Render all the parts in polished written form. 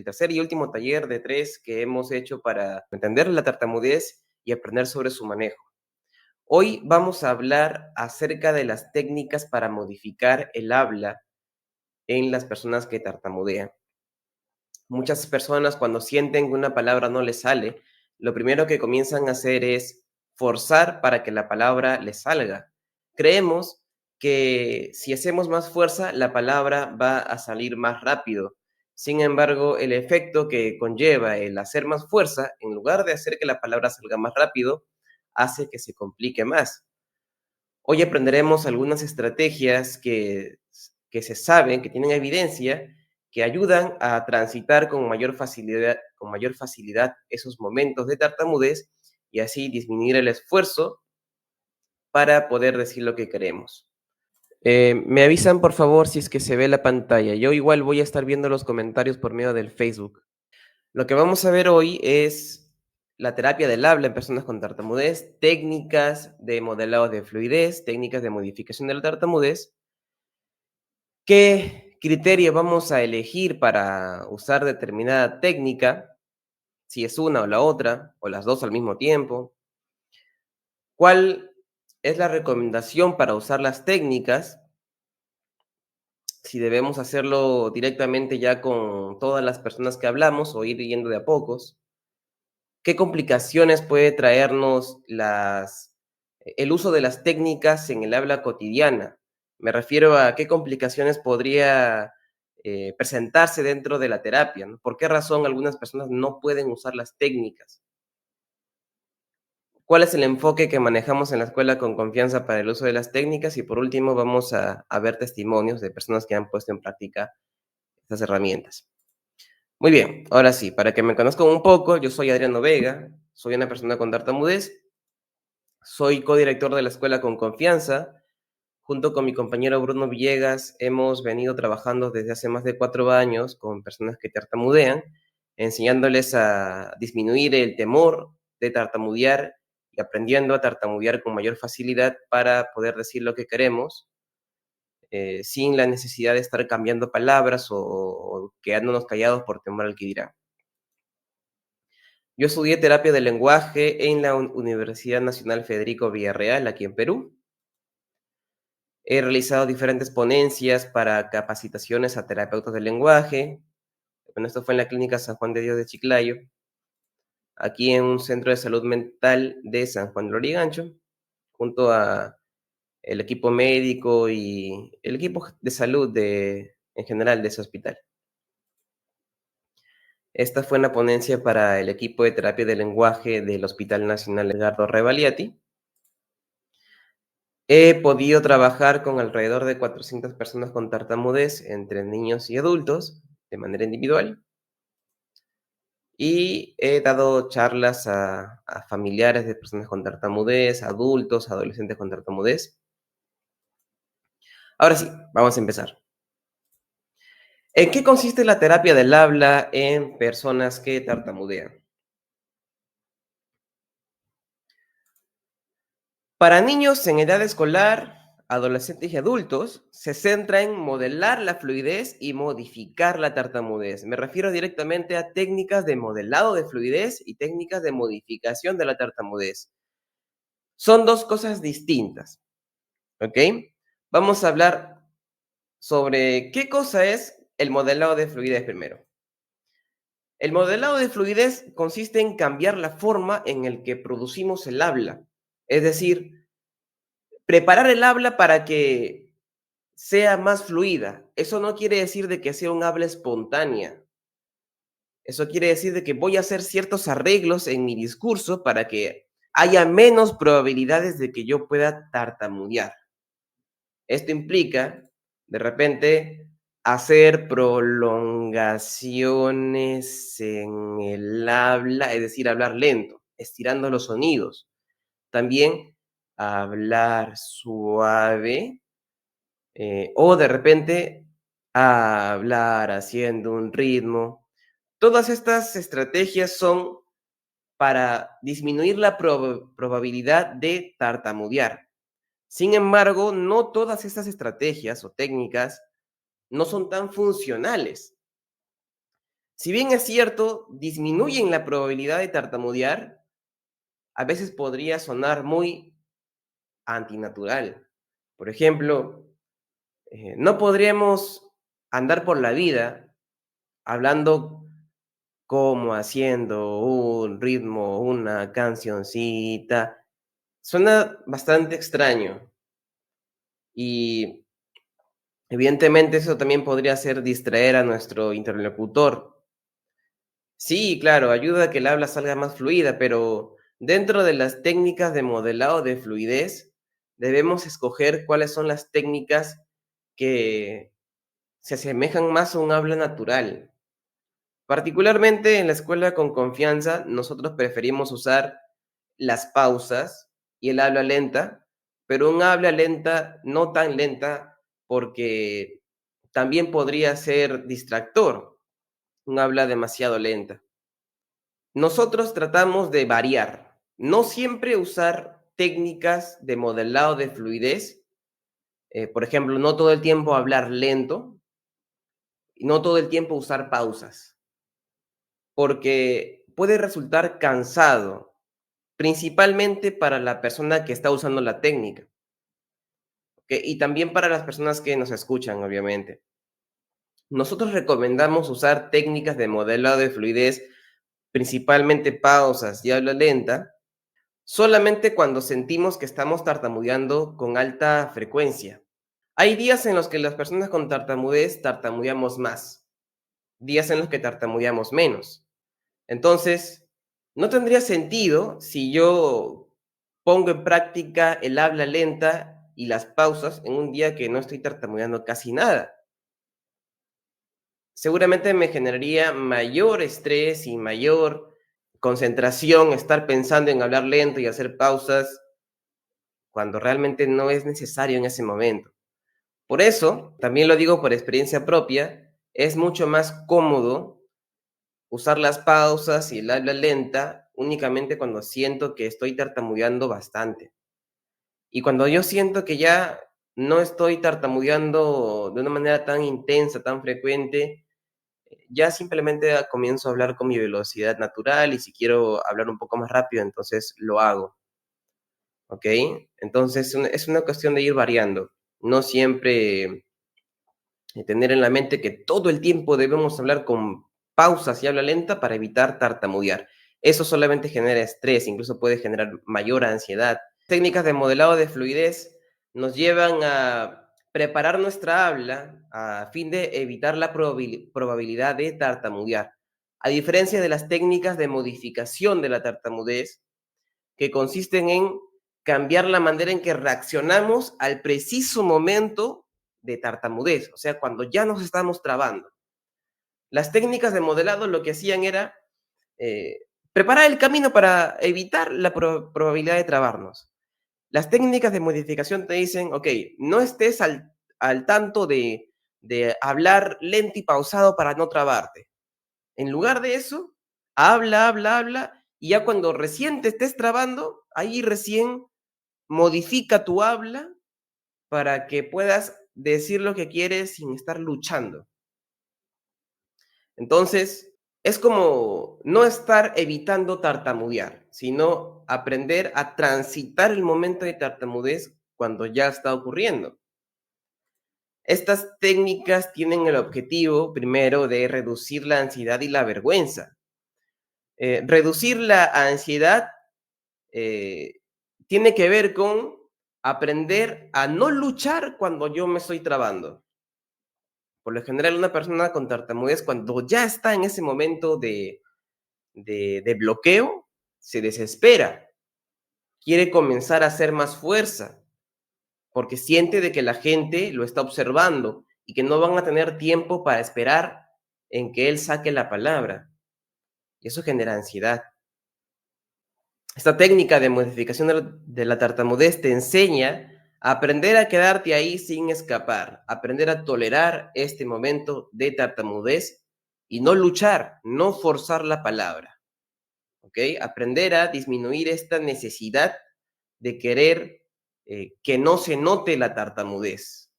el tercer y último taller de 3 que hemos hecho para entender la tartamudez y aprender sobre su manejo. Hoy vamos a hablar acerca de las técnicas para modificar el habla en las personas que tartamudean. Muchas personas cuando sienten que una palabra no les sale, lo primero que comienzan a hacer es forzar para que la palabra les salga. Creemos que si hacemos más fuerza, la palabra va a salir más rápido. Sin embargo, el efecto que conlleva el hacer más fuerza, en lugar de hacer que la palabra salga más rápido, hace que se complique más. Hoy aprenderemos algunas estrategias que se saben, que tienen evidencia, que ayudan a transitar con mayor facilidad esos momentos de tartamudez y así disminuir el esfuerzo para poder decir lo que queremos. Me avisan por favor si es que se ve la pantalla. Yo igual voy a estar viendo los comentarios por medio del Facebook. Lo que vamos a ver hoy es la terapia del habla en personas con tartamudez, técnicas de modelado de fluidez, técnicas de modificación de la tartamudez. ¿Qué criterio vamos a elegir para usar determinada técnica? Si es una o la otra, o las dos al mismo tiempo. ¿Cuál es la recomendación para usar las técnicas? Si debemos hacerlo directamente ya con todas las personas que hablamos o ir yendo de a pocos. ¿Qué complicaciones puede traernos el uso de las técnicas en el habla cotidiana? Me refiero a qué complicaciones podría presentarse dentro de la terapia, ¿no? ¿Por qué razón algunas personas no pueden usar las técnicas? ¿Cuál es el enfoque que manejamos en la escuela con confianza para el uso de las técnicas? Y por último, vamos a ver testimonios de personas que han puesto en práctica estas herramientas. Muy bien, ahora sí, para que me conozcan un poco, yo soy Adriano Vega, soy una persona con tartamudez, soy codirector de la escuela con confianza. Junto con mi compañero Bruno Villegas hemos venido trabajando desde hace más de 4 años con personas que tartamudean, enseñándoles a disminuir el temor de tartamudear y aprendiendo a tartamudear con mayor facilidad para poder decir lo que queremos, sin la necesidad de estar cambiando palabras o quedándonos callados por temor al que dirán. Yo estudié terapia del lenguaje en la Universidad Nacional Federico Villarreal, aquí en Perú. He realizado diferentes ponencias para capacitaciones a terapeutas del lenguaje. Bueno, esto fue en la Clínica San Juan de Dios de Chiclayo, aquí en un centro de salud mental de San Juan de Lurigancho, junto a el equipo médico y el equipo de salud en general de ese hospital. Esta fue una ponencia para el equipo de terapia del lenguaje del Hospital Nacional Edgardo Revaliati. He podido trabajar con alrededor de 400 personas con tartamudez, entre niños y adultos, de manera individual. Y he dado charlas a familiares de personas con tartamudez, adultos, adolescentes con tartamudez. Ahora sí, vamos a empezar. ¿En qué consiste la terapia del habla en personas que tartamudean? Para niños en edad escolar, adolescentes y adultos, se centra en modelar la fluidez y modificar la tartamudez. Me refiero directamente a técnicas de modelado de fluidez y técnicas de modificación de la tartamudez. Son dos cosas distintas, ¿ok? Vamos a hablar sobre qué cosa es el modelado de fluidez primero. El modelado de fluidez consiste en cambiar la forma en la que producimos el habla, es decir, preparar el habla para que sea más fluida. Eso no quiere decir de que sea un habla espontánea. Eso quiere decir de que voy a hacer ciertos arreglos en mi discurso para que haya menos probabilidades de que yo pueda tartamudear. Esto implica, de repente, hacer prolongaciones en el habla, es decir, hablar lento, estirando los sonidos. También hablar suave, o de repente hablar haciendo un ritmo. Todas estas estrategias son para disminuir la probabilidad de tartamudear. Sin embargo, no todas estas estrategias o técnicas no son tan funcionales. Si bien es cierto, disminuyen la probabilidad de tartamudear, a veces podría sonar muy antinatural. Por ejemplo, no podríamos andar por la vida hablando como haciendo un ritmo, una cancioncita. Suena bastante extraño y evidentemente eso también podría hacer distraer a nuestro interlocutor. Sí, claro, ayuda a que el habla salga más fluida, pero dentro de las técnicas de modelado de fluidez, debemos escoger cuáles son las técnicas que se asemejan más a un habla natural. Particularmente en la escuela con confianza, nosotros preferimos usar las pausas y el habla lenta, pero un habla lenta no tan lenta porque también podría ser distractor, un habla demasiado lenta. Nosotros tratamos de variar, no siempre usar técnicas de modelado de fluidez, por ejemplo, no todo el tiempo hablar lento y no todo el tiempo usar pausas, porque puede resultar cansado, principalmente para la persona que está usando la técnica, ¿ok? Y también para las personas que nos escuchan, obviamente. Nosotros recomendamos usar técnicas de modelado de fluidez, principalmente pausas y habla lenta, solamente cuando sentimos que estamos tartamudeando con alta frecuencia. Hay días en los que las personas con tartamudez tartamudeamos más, días en los que tartamudeamos menos. Entonces, no tendría sentido si yo pongo en práctica el habla lenta y las pausas en un día que no estoy tartamudeando casi nada. Seguramente me generaría mayor estrés y mayor concentración estar pensando en hablar lento y hacer pausas cuando realmente no es necesario en ese momento. Por eso, también lo digo por experiencia propia, es mucho más cómodo usar las pausas y el habla lenta únicamente cuando siento que estoy tartamudeando bastante. Y cuando yo siento que ya no estoy tartamudeando de una manera tan intensa, tan frecuente, ya simplemente comienzo a hablar con mi velocidad natural y si quiero hablar un poco más rápido, entonces lo hago. ¿Ok? Entonces es una cuestión de ir variando. No siempre tener en la mente que todo el tiempo debemos hablar con pausas y habla lenta para evitar tartamudear. Eso solamente genera estrés, incluso puede generar mayor ansiedad. Técnicas de modelado de fluidez nos llevan a preparar nuestra habla a fin de evitar la probabilidad de tartamudear. A diferencia de las técnicas de modificación de la tartamudez, que consisten en cambiar la manera en que reaccionamos al preciso momento de tartamudez, o sea, cuando ya nos estamos trabando. Las técnicas de modelado lo que hacían era preparar el camino para evitar la probabilidad de trabarnos. Las técnicas de modificación te dicen, ok, no estés al tanto de hablar lento y pausado para no trabarte. En lugar de eso, habla, habla, habla, y ya cuando recién te estés trabando, ahí recién modifica tu habla para que puedas decir lo que quieres sin estar luchando. Entonces, es como no estar evitando tartamudear, sino aprender a transitar el momento de tartamudez cuando ya está ocurriendo. Estas técnicas tienen el objetivo, primero, de reducir la ansiedad y la vergüenza. Reducir la ansiedad eh, tiene que ver con aprender a no luchar cuando yo me estoy trabando. Por lo general, una persona con tartamudez, cuando ya está en ese momento de bloqueo, se desespera, quiere comenzar a hacer más fuerza, porque siente de que la gente lo está observando y que no van a tener tiempo para esperar en que él saque la palabra. Y eso genera ansiedad. Esta técnica de modificación de la tartamudez te enseña a aprender a quedarte ahí sin escapar, aprender a tolerar este momento de tartamudez y no luchar, no forzar la palabra, ¿ok? Aprender a disminuir esta necesidad de querer que no se note la tartamudez.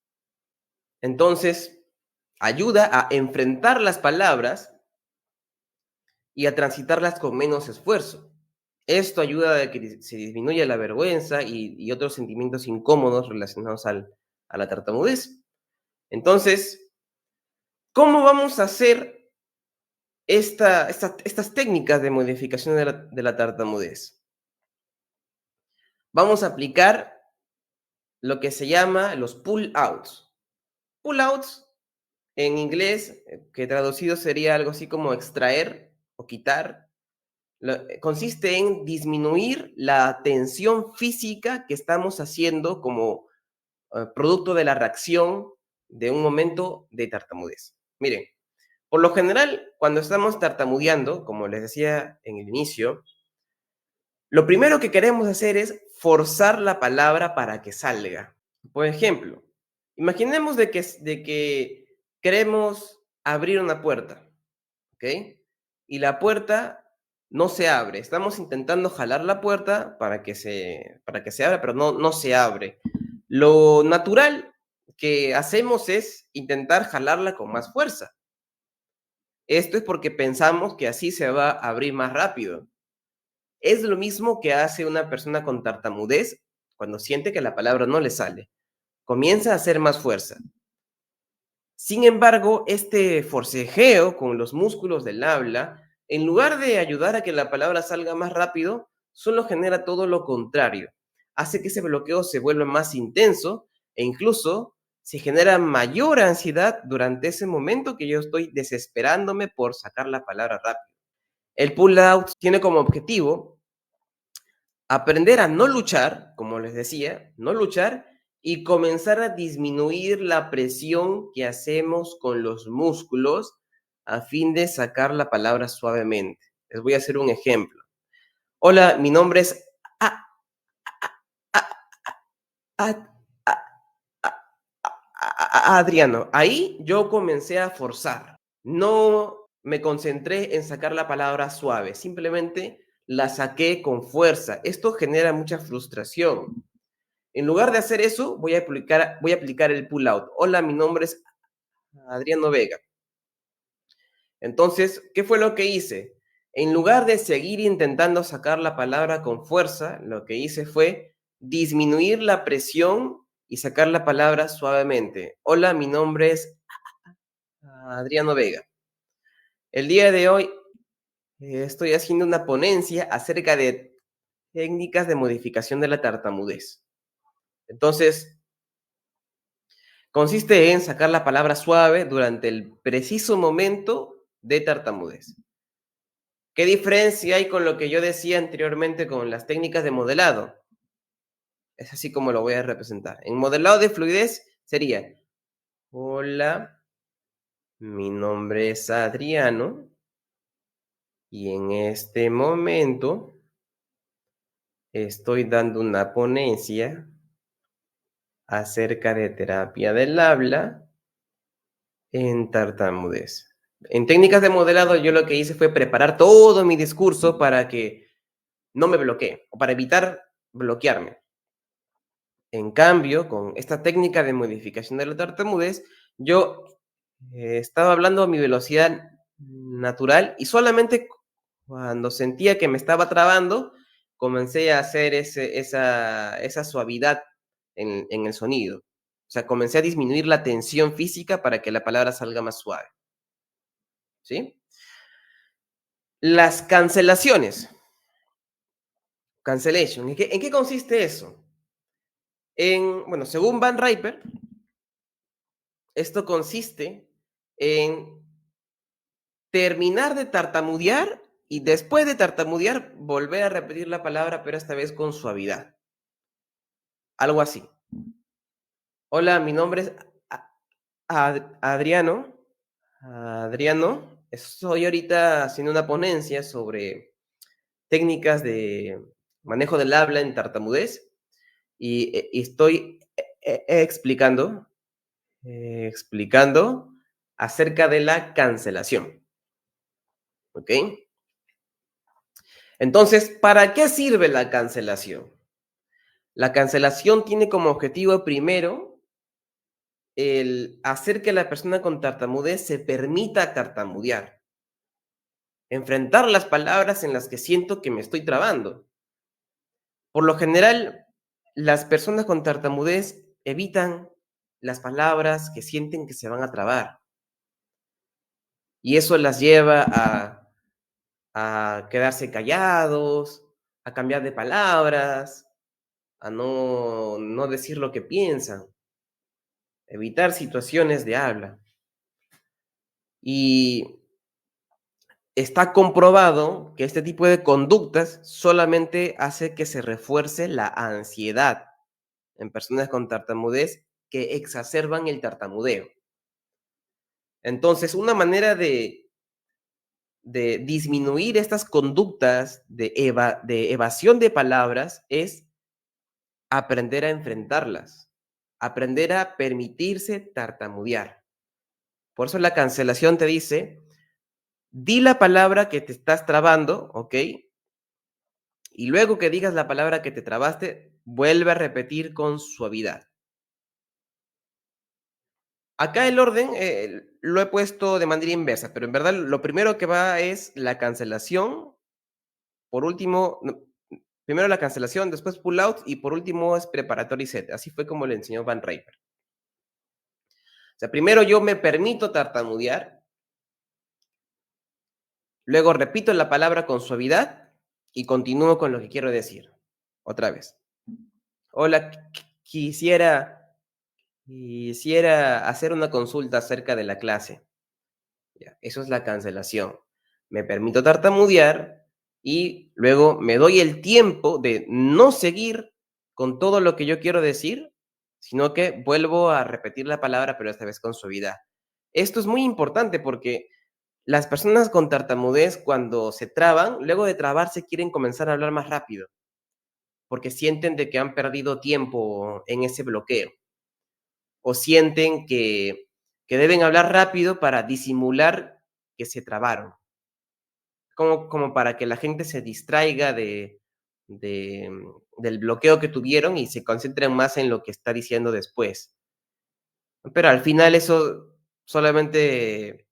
Entonces, ayuda a enfrentar las palabras y a transitarlas con menos esfuerzo. Esto ayuda a que se disminuya la vergüenza y otros sentimientos incómodos relacionados a la tartamudez. Entonces, ¿cómo vamos a hacer estas técnicas de modificación de la tartamudez? Vamos a aplicar lo que se llama los pull-outs. Pull-outs en inglés, que traducido sería algo así como extraer o quitar, consiste en disminuir la tensión física que estamos haciendo como producto de la reacción de un momento de tartamudez. Miren, por lo general, cuando estamos tartamudeando, como les decía en el inicio, lo primero que queremos hacer es forzar la palabra para que salga. Por ejemplo, imaginemos de que queremos abrir una puerta, ¿ok? Y la puerta no se abre. Estamos intentando jalar la puerta para que se abra, pero no se abre. Lo natural que hacemos es intentar jalarla con más fuerza. Esto es porque pensamos que así se va a abrir más rápido. Es lo mismo que hace una persona con tartamudez cuando siente que la palabra no le sale. Comienza a hacer más fuerza. Sin embargo, este forcejeo con los músculos del habla, en lugar de ayudar a que la palabra salga más rápido, solo genera todo lo contrario. Hace que ese bloqueo se vuelva más intenso e incluso se genera mayor ansiedad durante ese momento que yo estoy desesperándome por sacar la palabra rápido. El pull-out tiene como objetivo aprender a no luchar, como les decía, no luchar y comenzar a disminuir la presión que hacemos con los músculos a fin de sacar la palabra suavemente. Les voy a hacer un ejemplo. Hola, mi nombre es A- A- A- Adriano. Ahí yo comencé a forzar. No me concentré en sacar la palabra suave, simplemente la saqué con fuerza. Esto genera mucha frustración. En lugar de hacer eso, voy a aplicar el pull out. Hola, mi nombre es Adriano Vega. Entonces, ¿qué fue lo que hice? En lugar de seguir intentando sacar la palabra con fuerza, lo que hice fue disminuir la presión y sacar la palabra suavemente. Hola, mi nombre es Adriano Vega. El día de hoy estoy haciendo una ponencia acerca de técnicas de modificación de la tartamudez. Entonces, consiste en sacar la palabra suave durante el preciso momento de tartamudez. ¿Qué diferencia hay con lo que yo decía anteriormente con las técnicas de modelado? Es así como lo voy a representar. En modelado de fluidez sería, hola, mi nombre es Adriano y en este momento estoy dando una ponencia acerca de terapia del habla en tartamudez. En técnicas de modelado, yo lo que hice fue preparar todo mi discurso para que no me bloquee o para evitar bloquearme. En cambio, con esta técnica de modificación de la tartamudez, yo estaba hablando a mi velocidad natural y solamente cuando sentía que me estaba trabando, comencé a hacer esa suavidad en el sonido. O sea, comencé a disminuir la tensión física para que la palabra salga más suave. ¿Sí? Las cancelaciones. Cancellation. En qué consiste eso? Bueno, según Van Riper, esto consiste en terminar de tartamudear y después de tartamudear volver a repetir la palabra, pero esta vez con suavidad. Algo así. Hola, mi nombre es Adriano. Adriano, estoy ahorita haciendo una ponencia sobre técnicas de manejo del habla en tartamudez y estoy explicando acerca de la cancelación. ¿Ok? Entonces, ¿para qué sirve la cancelación? La cancelación tiene como objetivo primero el hacer que la persona con tartamudez se permita tartamudear. enfrentar las palabras en las que siento que me estoy trabando. Por lo general, las personas con tartamudez evitan las palabras que sienten que se van a trabar y eso las lleva a quedarse callados, a cambiar de palabras, a no decir lo que piensan, evitar situaciones de habla. Y está comprobado que este tipo de conductas solamente hace que se refuerce la ansiedad en personas con tartamudez que exacerban el tartamudeo. Entonces, una manera de disminuir estas conductas de evasión de palabras es aprender a enfrentarlas, aprender a permitirse tartamudear. Por eso la cancelación te dice, di la palabra que te estás trabando, ¿ok? Y luego que digas la palabra que te trabaste, vuelve a repetir con suavidad. Acá el orden lo he puesto de manera inversa, pero en verdad lo primero que va es la cancelación, por último, primero la cancelación, después pull out y por último es preparatory set. Así fue como le enseñó Van Rijper. O sea, primero yo me permito tartamudear, luego repito la palabra con suavidad y continúo con lo que quiero decir. Otra vez. Hola, quisiera hacer una consulta acerca de la clase. Ya, eso es la cancelación. Me permito tartamudear y luego me doy el tiempo de no seguir con todo lo que yo quiero decir, sino que vuelvo a repetir la palabra, pero esta vez con suavidad. Esto es muy importante porque las personas con tartamudez, cuando se traban, luego de trabarse quieren comenzar a hablar más rápido, porque sienten de que han perdido tiempo en ese bloqueo, o sienten que deben hablar rápido para disimular que se trabaron, como para que la gente se distraiga del bloqueo que tuvieron y se concentren más en lo que está diciendo después. Pero al final eso solamente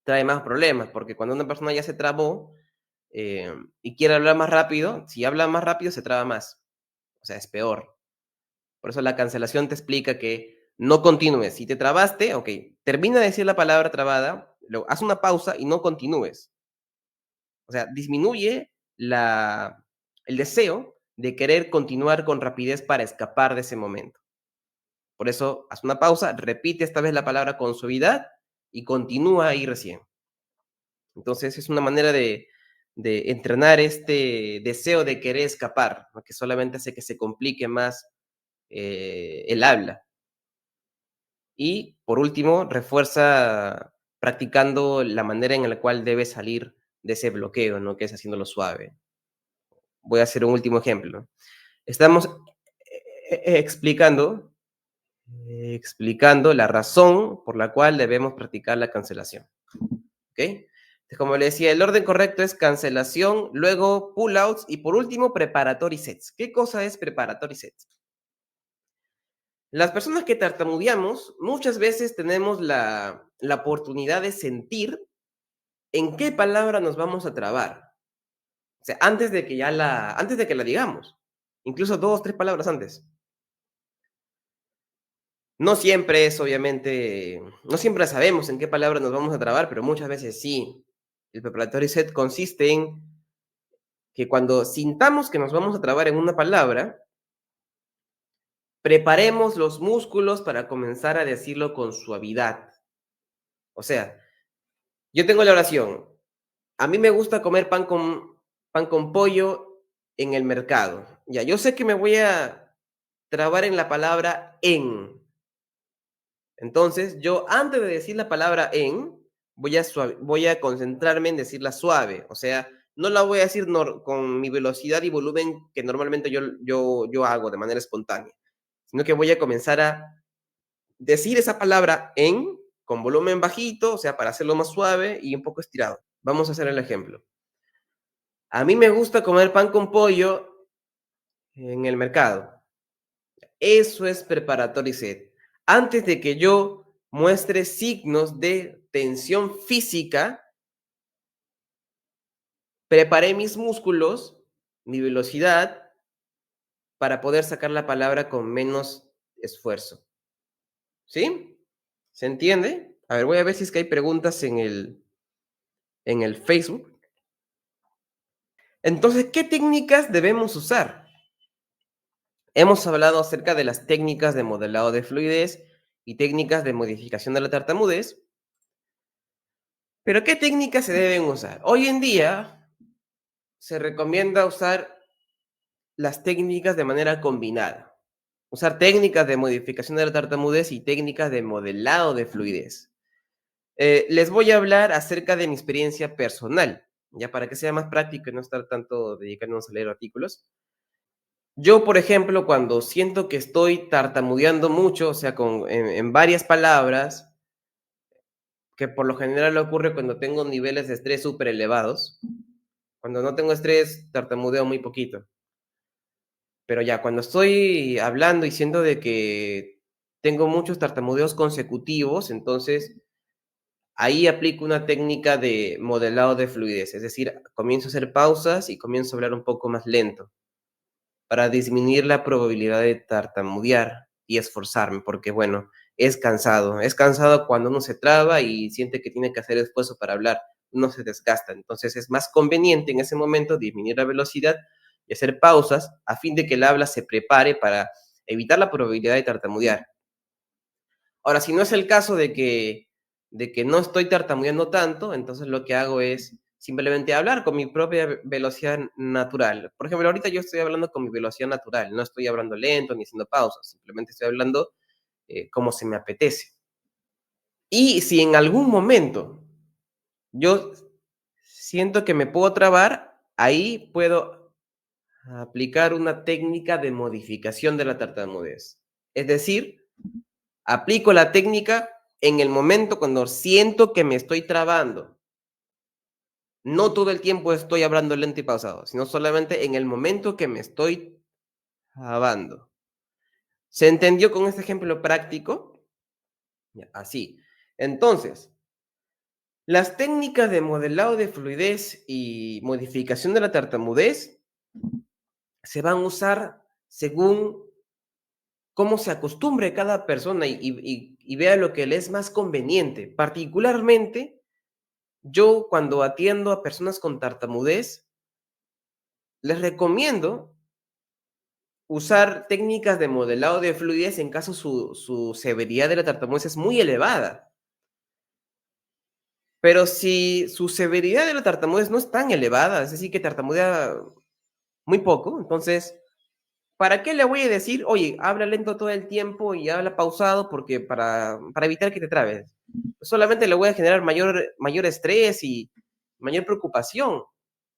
trae más problemas, porque cuando una persona ya se trabó y quiere hablar más rápido, si habla más rápido se traba más, o sea, es peor. Por eso la cancelación te explica que no continúes. Si te trabaste, ok, termina de decir la palabra trabada, luego haz una pausa y no continúes. O sea, disminuye el deseo de querer continuar con rapidez para escapar de ese momento. Por eso, haz una pausa, repite esta vez la palabra con suavidad y continúa ahí recién. Entonces, es una manera de entrenar este deseo de querer escapar, ¿no? Que solamente hace que se complique más el habla. Y por último, refuerza practicando la manera en la cual debes salir de ese bloqueo, ¿no? Que es haciéndolo suave. Voy a hacer un último ejemplo. Estamos explicando la razón por la cual debemos practicar la cancelación. ¿Ok? Entonces, como le decía, el orden correcto es cancelación, luego pull-outs y por último preparatory sets. ¿Qué cosa es preparatory sets? Las personas que tartamudeamos muchas veces tenemos la oportunidad de sentir en qué palabra nos vamos a trabar. O sea, antes de que la digamos. Incluso 2, 3 palabras antes. No siempre es, obviamente, no siempre sabemos en qué palabra nos vamos a trabar, pero muchas veces sí. El preparatory set consiste en que cuando sintamos que nos vamos a trabar en una palabra, preparemos los músculos para comenzar a decirlo con suavidad. O sea, yo tengo la oración. A mí me gusta comer pan con pollo en el mercado. Ya, yo sé que me voy a trabar en la palabra en. Entonces, yo antes de decir la palabra en, voy a concentrarme en decirla suave. O sea, no la voy a decir con mi velocidad y volumen que normalmente yo hago de manera espontánea, sino que voy a comenzar a decir esa palabra en con volumen bajito, o sea, para hacerlo más suave y un poco estirado. Vamos a hacer el ejemplo. A mí me gusta comer pan con pollo en el mercado. Eso es preparatory set. Antes de que yo muestre signos de tensión física, preparé mis músculos, mi velocidad, para poder sacar la palabra con menos esfuerzo. ¿Sí? ¿Se entiende? A ver, voy a ver si es que hay preguntas en el Facebook. Entonces, ¿qué técnicas debemos usar? Hemos hablado acerca de las técnicas de modelado de fluidez y técnicas de modificación de la tartamudez, pero ¿qué técnicas se deben usar? Hoy en día se recomienda usar las técnicas de manera combinada. Usar técnicas de modificación de la tartamudez y técnicas de modelado de fluidez. Les voy a hablar acerca de mi experiencia personal, ya para que sea más práctico y no estar tanto dedicándonos a leer artículos. Yo, por ejemplo, cuando siento que estoy tartamudeando mucho, o sea, en varias palabras, que por lo general ocurre cuando tengo niveles de estrés súper elevados. Cuando no tengo estrés, tartamudeo muy poquito. Pero ya, cuando estoy hablando y siento de que tengo muchos tartamudeos consecutivos, entonces ahí aplico una técnica de modelado de fluidez, es decir, comienzo a hacer pausas y comienzo a hablar un poco más lento para disminuir la probabilidad de tartamudear y esforzarme, porque bueno, es cansado cuando uno se traba y siente que tiene que hacer esfuerzo para hablar, uno se desgasta, entonces es más conveniente en ese momento disminuir la velocidad y hacer pausas a fin de que el habla se prepare para evitar la probabilidad de tartamudear. Ahora, si no es el caso de que no estoy tartamudeando tanto, entonces lo que hago es simplemente hablar con mi propia velocidad natural. Por ejemplo, ahorita yo estoy hablando con mi velocidad natural, no estoy hablando lento ni haciendo pausas, simplemente estoy hablando como se me apetece. Y si en algún momento yo siento que me puedo trabar, ahí puedo aplicar una técnica de modificación de la tartamudez. Es decir, aplico la técnica en el momento cuando siento que me estoy trabando. No todo el tiempo estoy hablando lento y pausado, sino solamente en el momento que me estoy trabando. ¿Se entendió con este ejemplo práctico? Ya, así. Entonces, las técnicas de modelado de fluidez y modificación de la tartamudez se van a usar según cómo se acostumbre cada persona y vea lo que le es más conveniente. Particularmente, yo cuando atiendo a personas con tartamudez, les recomiendo usar técnicas de modelado de fluidez en caso su severidad de la tartamudez es muy elevada. Pero si su severidad de la tartamudez no es tan elevada, es decir, que tartamudea muy poco, entonces, ¿para qué le voy a decir, oye, habla lento todo el tiempo y habla pausado porque para evitar que te trabes? Solamente le voy a generar mayor estrés y mayor preocupación.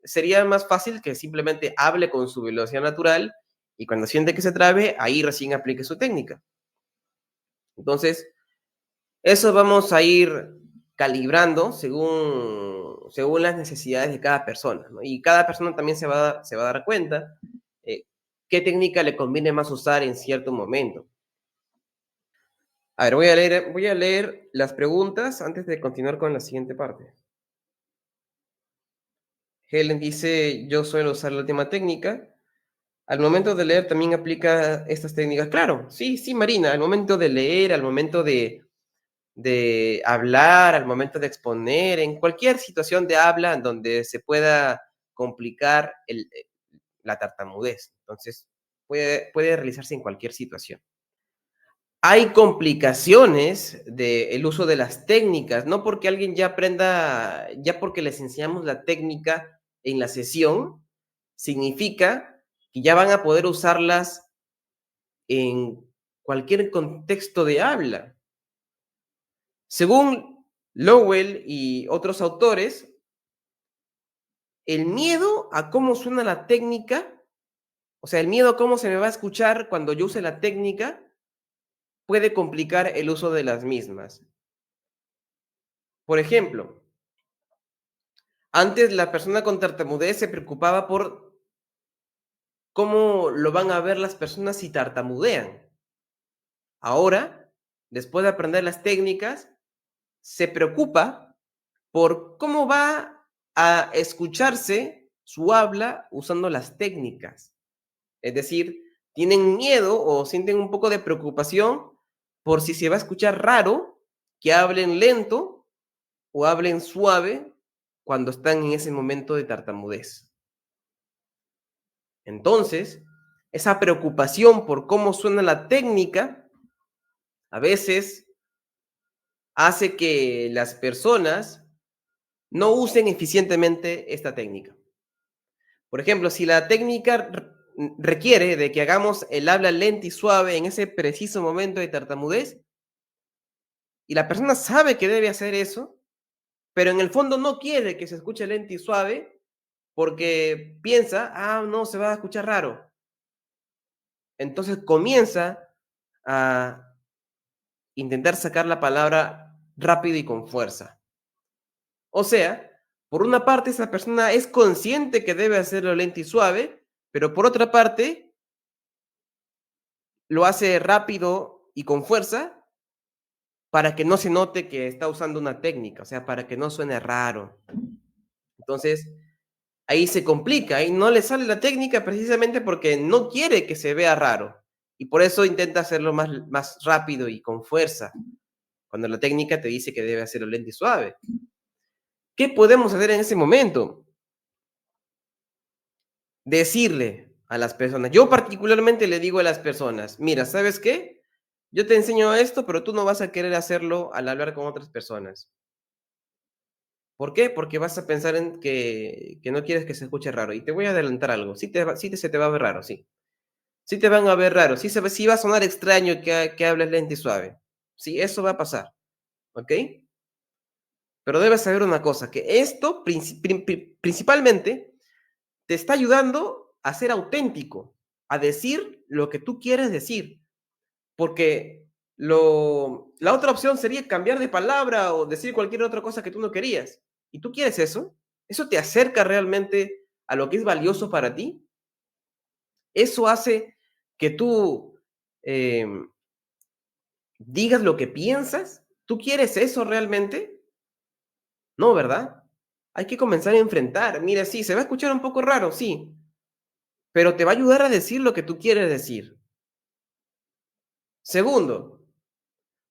Sería más fácil que simplemente hable con su velocidad natural y cuando siente que se trabe, ahí recién aplique su técnica. Entonces, eso vamos a ir calibrando según las necesidades de cada persona, ¿no? Y cada persona también se va a dar cuenta qué técnica le conviene más usar en cierto momento. A ver, voy a leer las preguntas antes de continuar con la siguiente parte. Helen dice, yo suelo usar la última técnica. Al momento de leer también aplica estas técnicas. Claro, sí, sí, Marina, al momento de leer, al momento de hablar, al momento de exponer, en cualquier situación de habla en donde se pueda complicar la tartamudez. Entonces, puede realizarse en cualquier situación. Hay complicaciones del uso de las técnicas, no porque alguien ya aprenda, ya porque les enseñamos la técnica en la sesión, significa que ya van a poder usarlas en cualquier contexto de habla. Según Lowell y otros autores, el miedo a cómo suena la técnica, o sea, el miedo a cómo se me va a escuchar cuando yo use la técnica, puede complicar el uso de las mismas. Por ejemplo, antes la persona con tartamudez se preocupaba por cómo lo van a ver las personas si tartamudean. Ahora, después de aprender las técnicas, se preocupa por cómo va a escucharse su habla usando las técnicas. Es decir, tienen miedo o sienten un poco de preocupación por si se va a escuchar raro que hablen lento o hablen suave cuando están en ese momento de tartamudez. Entonces, esa preocupación por cómo suena la técnica a veces hace que las personas no usen eficientemente esta técnica. Por ejemplo, si la técnica requiere de que hagamos el habla lenta y suave en ese preciso momento de tartamudez, y la persona sabe que debe hacer eso, pero en el fondo no quiere que se escuche lento y suave porque piensa, ah, no, se va a escuchar raro. Entonces comienza a intentar sacar la palabra rápido y con fuerza. O sea, por una parte esa persona es consciente que debe hacerlo lento y suave, pero por otra parte lo hace rápido y con fuerza para que no se note que está usando una técnica, o sea, para que no suene raro. Entonces, ahí se complica, ahí no le sale la técnica precisamente porque no quiere que se vea raro. Y por eso intenta hacerlo más rápido y con fuerza, cuando la técnica te dice que debe hacerlo lento y suave. ¿Qué podemos hacer en ese momento? Decirle a las personas, yo particularmente le digo a las personas, mira, ¿sabes qué? Yo te enseño esto, pero tú no vas a querer hacerlo al hablar con otras personas. ¿Por qué? Porque vas a pensar en que no quieres que se escuche raro. Y te voy a adelantar algo. Se te va a ver raro, sí. Sí te van a ver raro. Sí va a sonar extraño que hables lento y suave. Sí, eso va a pasar. ¿Ok? Pero debes saber una cosa, que esto principalmente te está ayudando a ser auténtico, a decir lo que tú quieres decir. Porque la otra opción sería cambiar de palabra o decir cualquier otra cosa que tú no querías. ¿Y tú quieres eso? ¿Eso te acerca realmente a lo que es valioso para ti? ¿Eso hace que tú eh, digas lo que piensas? ¿Tú quieres eso realmente? No, ¿verdad? Hay que comenzar a enfrentar. Mira, sí, se va a escuchar un poco raro, sí, pero te va a ayudar a decir lo que tú quieres decir. Segundo,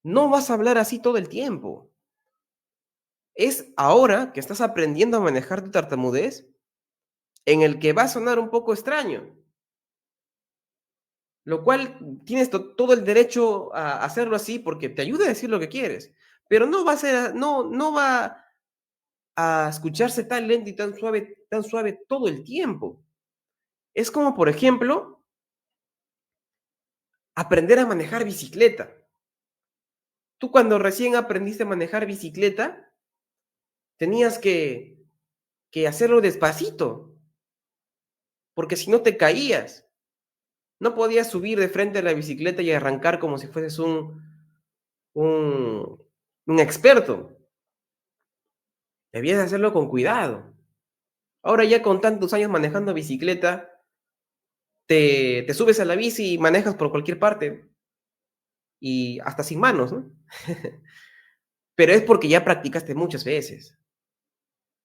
no vas a hablar así todo el tiempo. Es ahora que estás aprendiendo a manejar tu tartamudez en el que va a sonar un poco extraño, lo cual tienes todo el derecho a hacerlo así porque te ayuda a decir lo que quieres, pero no va a ser, no va a escucharse tan lento y tan suave todo el tiempo. Es como, por ejemplo, aprender a manejar bicicleta. Tú cuando recién aprendiste a manejar bicicleta, tenías que hacerlo despacito, porque si no te caías. No podías subir de frente a la bicicleta y arrancar como si fueses un, un experto. Debías hacerlo con cuidado. Ahora ya con tantos años manejando bicicleta, te subes a la bici y manejas por cualquier parte y hasta sin manos, ¿no? Pero es porque ya practicaste muchas veces.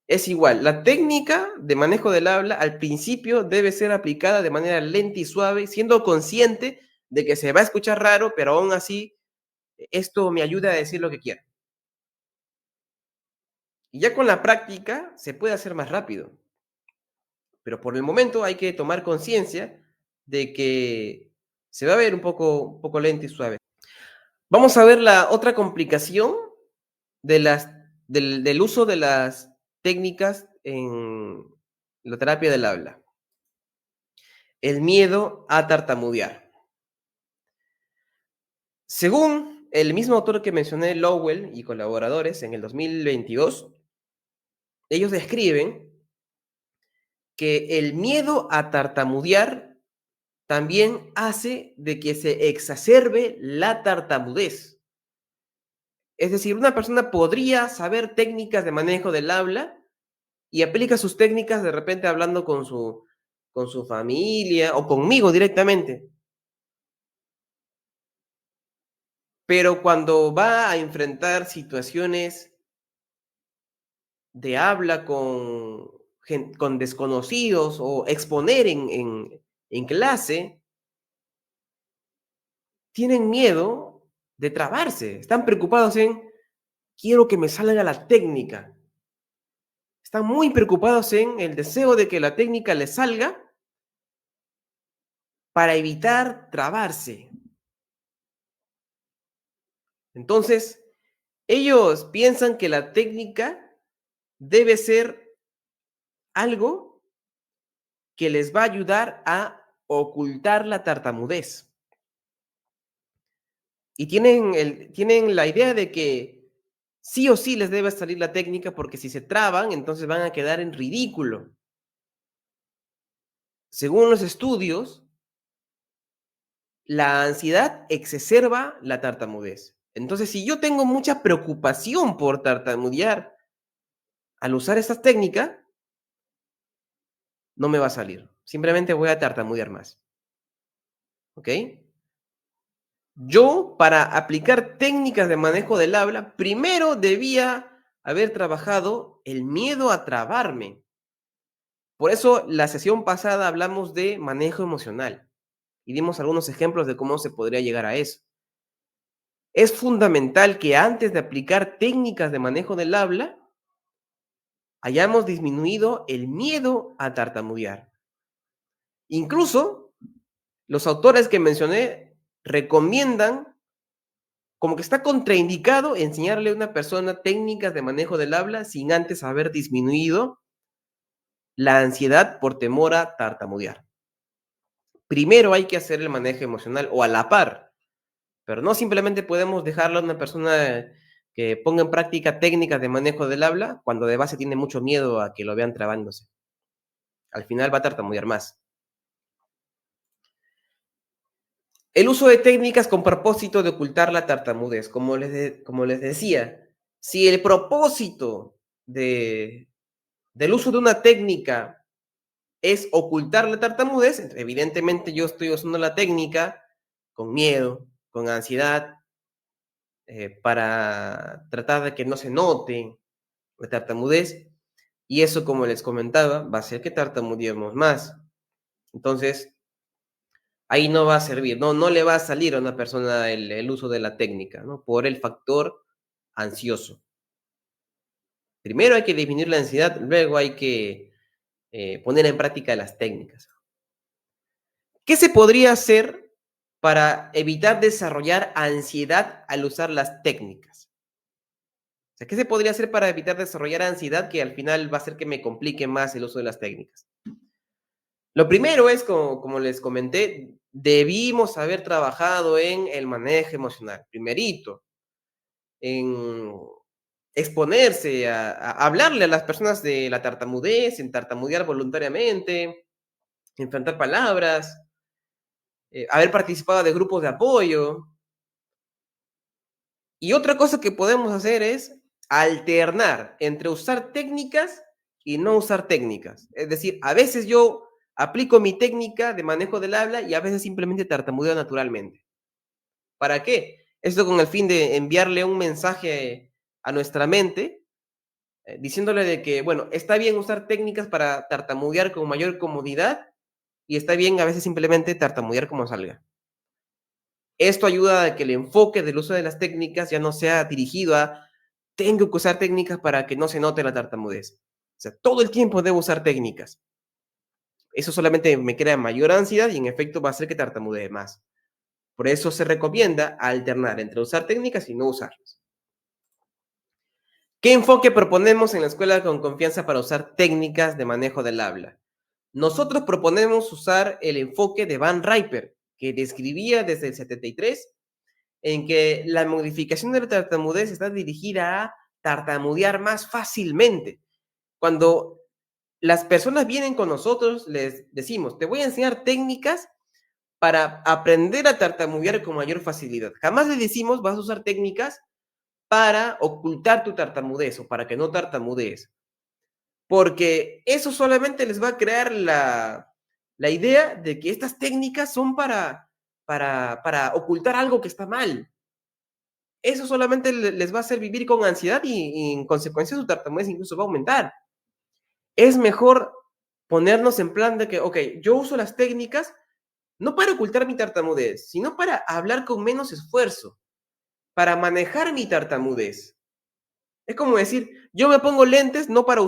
Es igual, la técnica de manejo del habla al principio debe ser aplicada de manera lenta y suave, siendo consciente de que se va a escuchar raro, pero aún así esto me ayuda a decir lo que quiero. Y ya con la práctica se puede hacer más rápido, pero por el momento hay que tomar conciencia de que se va a ver un poco lento y suave. Vamos a ver la otra complicación de del uso de las técnicas en la terapia del habla. El miedo a tartamudear. Según el mismo autor que mencioné, Lowell y colaboradores, en el 2022, ellos describen que el miedo a tartamudear también hace de que se exacerbe la tartamudez. Es decir, una persona podría saber técnicas de manejo del habla y aplica sus técnicas de repente hablando con su familia o conmigo directamente. Pero cuando va a enfrentar situaciones de habla con con desconocidos o exponer en clase, tienen miedo de trabarse. Están preocupados en, quiero que me salga la técnica. Están muy preocupados en el deseo de que la técnica les salga para evitar trabarse. Entonces, ellos piensan que la técnica debe ser algo que les va a ayudar a ocultar la tartamudez. Y tienen la idea de que sí o sí les debe salir la técnica porque si se traban, entonces van a quedar en ridículo. Según los estudios, la ansiedad exacerba la tartamudez. Entonces, si yo tengo mucha preocupación por tartamudear al usar esta técnica, no me va a salir. Simplemente voy a tartamudear más. ¿Ok? Yo, para aplicar técnicas de manejo del habla, primero debía haber trabajado el miedo a trabarme. Por eso, la sesión pasada hablamos de manejo emocional y dimos algunos ejemplos de cómo se podría llegar a eso. Es fundamental que antes de aplicar técnicas de manejo del habla, hayamos disminuido el miedo a tartamudear. Incluso, los autores que mencioné recomiendan como que está contraindicado enseñarle a una persona técnicas de manejo del habla sin antes haber disminuido la ansiedad por temor a tartamudear. Primero hay que hacer el manejo emocional o a la par, pero no simplemente podemos dejarlo a una persona que ponga en práctica técnicas de manejo del habla cuando de base tiene mucho miedo a que lo vean trabándose. Al final va a tartamudear más. El uso de técnicas con propósito de ocultar la tartamudez. Como les decía, si el propósito del uso de una técnica es ocultar la tartamudez, evidentemente yo estoy usando la técnica con miedo, con ansiedad, para tratar de que no se note la tartamudez. Y eso, como les comentaba, va a hacer que tartamudeemos más. Entonces, ahí no va a servir, no le va a salir a una persona el uso de la técnica, ¿no? Por el factor ansioso. Primero hay que disminuir la ansiedad, luego hay que poner en práctica las técnicas. ¿Qué se podría hacer para evitar desarrollar ansiedad al usar las técnicas? O sea, ¿qué se podría hacer para evitar desarrollar ansiedad que al final va a hacer que me complique más el uso de las técnicas? Lo primero es, como les comenté, debimos haber trabajado en el manejo emocional, primerito, en exponerse a hablarle a las personas de la tartamudez, en tartamudear voluntariamente, enfrentar palabras, haber participado de grupos de apoyo. Y otra cosa que podemos hacer es alternar entre usar técnicas y no usar técnicas. Es decir, a veces yo aplico mi técnica de manejo del habla y a veces simplemente tartamudeo naturalmente. ¿Para qué? Esto con el fin de enviarle un mensaje a nuestra mente, diciéndole de que, bueno, está bien usar técnicas para tartamudear con mayor comodidad y está bien a veces simplemente tartamudear como salga. Esto ayuda a que el enfoque del uso de las técnicas ya no sea dirigido a tengo que usar técnicas para que no se note la tartamudez. O sea, todo el tiempo debo usar técnicas. Eso solamente me crea mayor ansiedad y en efecto va a hacer que tartamudee más. Por eso se recomienda alternar entre usar técnicas y no usarlas. ¿Qué enfoque proponemos en la escuela con confianza para usar técnicas de manejo del habla? Nosotros proponemos usar el enfoque de Van Riper, que describía desde el 73 en que la modificación de la tartamudez está dirigida a tartamudear más fácilmente. Cuando las personas vienen con nosotros, les decimos, te voy a enseñar técnicas para aprender a tartamudear con mayor facilidad. Jamás les decimos, vas a usar técnicas para ocultar tu tartamudez o para que no tartamudees. Porque eso solamente les va a crear la idea de que estas técnicas son para ocultar algo que está mal. Eso solamente les va a hacer vivir con ansiedad y en consecuencia su tartamudez incluso va a aumentar. es mejor ponernos en plan de que, ok, yo uso las técnicas no para ocultar mi tartamudez, sino para hablar con menos esfuerzo, para manejar mi tartamudez. Es como decir, yo me pongo lentes no para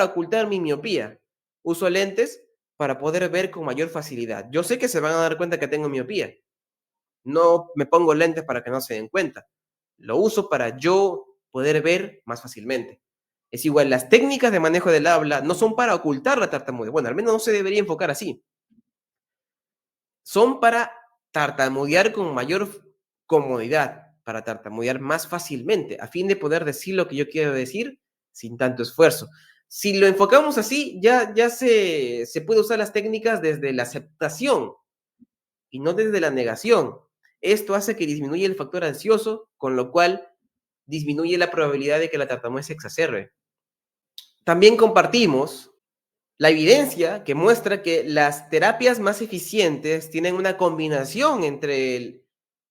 ocultar mi miopía. Uso lentes para poder ver con mayor facilidad. Yo sé que se van a dar cuenta que tengo miopía. No me pongo lentes para que no se den cuenta. Lo uso para yo poder ver más fácilmente. Es igual, las técnicas de manejo del habla no son para ocultar la tartamudez. Bueno, al menos no se debería enfocar así. Son para tartamudear con mayor comodidad, para tartamudear más fácilmente, a fin de poder decir lo que yo quiero decir sin tanto esfuerzo. Si lo enfocamos así, ya se puede usar las técnicas desde la aceptación y no desde la negación. Esto hace que disminuya el factor ansioso, con lo cual disminuye la probabilidad de que la tartamudez se exacerbe. También compartimos la evidencia que muestra que las terapias más eficientes tienen una combinación entre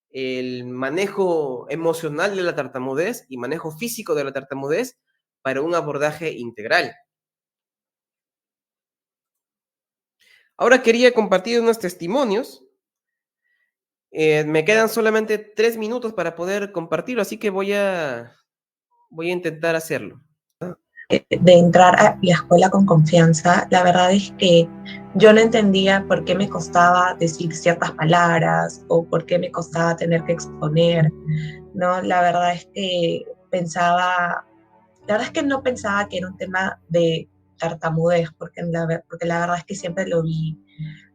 el manejo emocional de la tartamudez y manejo físico de la tartamudez para un abordaje integral. Ahora quería compartir unos testimonios. Me quedan solamente 3 minutos para poder compartirlo, así que voy a intentar hacerlo. De entrar a la escuela con confianza, la verdad es que yo no entendía por qué me costaba decir ciertas palabras o por qué me costaba tener que exponer, ¿no? La verdad es que no pensaba que era un tema de tartamudez, porque la verdad es que siempre lo vi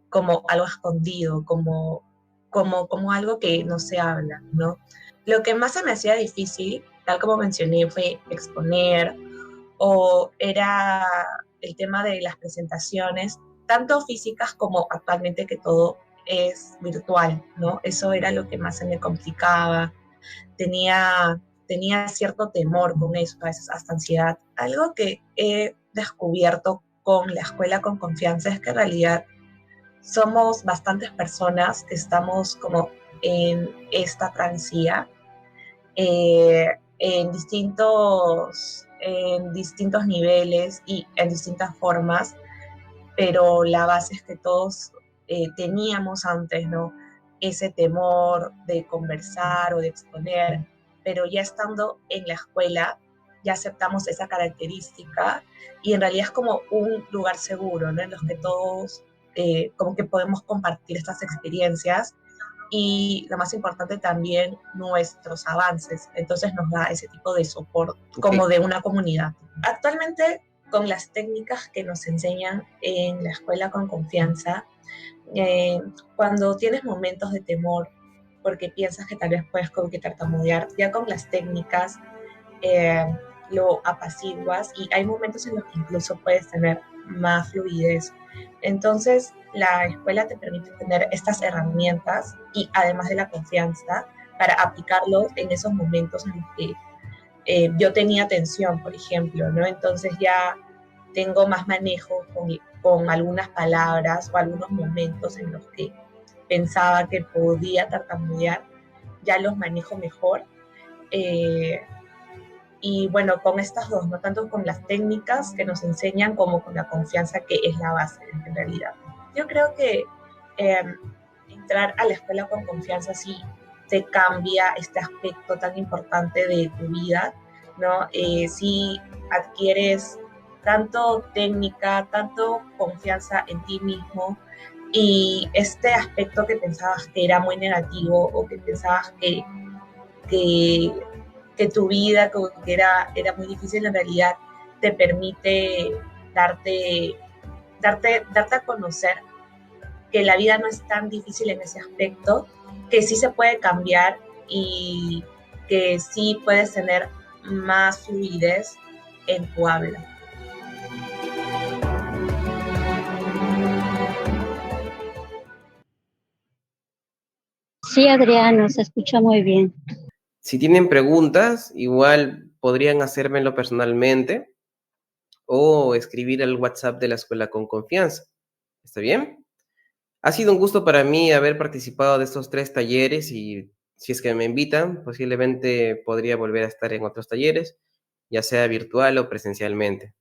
como algo escondido, como algo que no se habla, ¿no? Lo que más se me hacía difícil, tal como mencioné, fue exponer, o era el tema de las presentaciones, tanto físicas como actualmente que todo es virtual, ¿no? Eso era lo que más se me complicaba. Tenía cierto temor con eso, a veces hasta ansiedad. Algo que he descubierto con la escuela con confianza es que en realidad somos bastantes personas que estamos como en esta travesía, eh, en distintos niveles y en distintas formas, pero la base es que todos teníamos antes, ¿no? Ese temor de conversar o de exponer, pero ya estando en la escuela, ya aceptamos esa característica y en realidad es como un lugar seguro, ¿no? En los que todos como que podemos compartir estas experiencias y lo más importante también nuestros avances. Entonces nos da ese tipo de soporte como de una comunidad. Actualmente, con las técnicas que nos enseñan en la escuela con confianza, cuando tienes momentos de temor porque piensas que tal vez puedes como que tartamudear, ya con las técnicas eh, lo apaciguas y hay momentos en los que incluso puedes tener más fluidez. Entonces, la escuela te permite tener estas herramientas y además de la confianza para aplicarlo en esos momentos en los que yo tenía tensión, por ejemplo, ¿no? Entonces ya tengo más manejo con algunas palabras o algunos momentos en los que pensaba que podía tartamudear, ya los manejo mejor. Eh, y bueno, con estas dos, no tanto con las técnicas que nos enseñan como con la confianza que es la base en realidad. Yo creo que eh, entrar a la escuela con confianza sí te cambia este aspecto tan importante de tu vida, ¿no? Sí adquieres tanto técnica, tanto confianza en ti mismo y este aspecto que pensabas que era muy negativo o que pensabas que que tu vida que era muy difícil, en realidad te permite darte, darte a conocer que la vida no es tan difícil en ese aspecto, que sí se puede cambiar y que sí puedes tener más fluidez en tu habla. Sí, Adriano, se escucha muy bien. Si tienen preguntas, igual podrían hacérmelo personalmente o escribir al WhatsApp de la escuela con confianza. ¿Está bien? Ha sido un gusto para mí haber participado de estos 3 talleres y si es que me invitan, posiblemente podría volver a estar en otros talleres, ya sea virtual o presencialmente.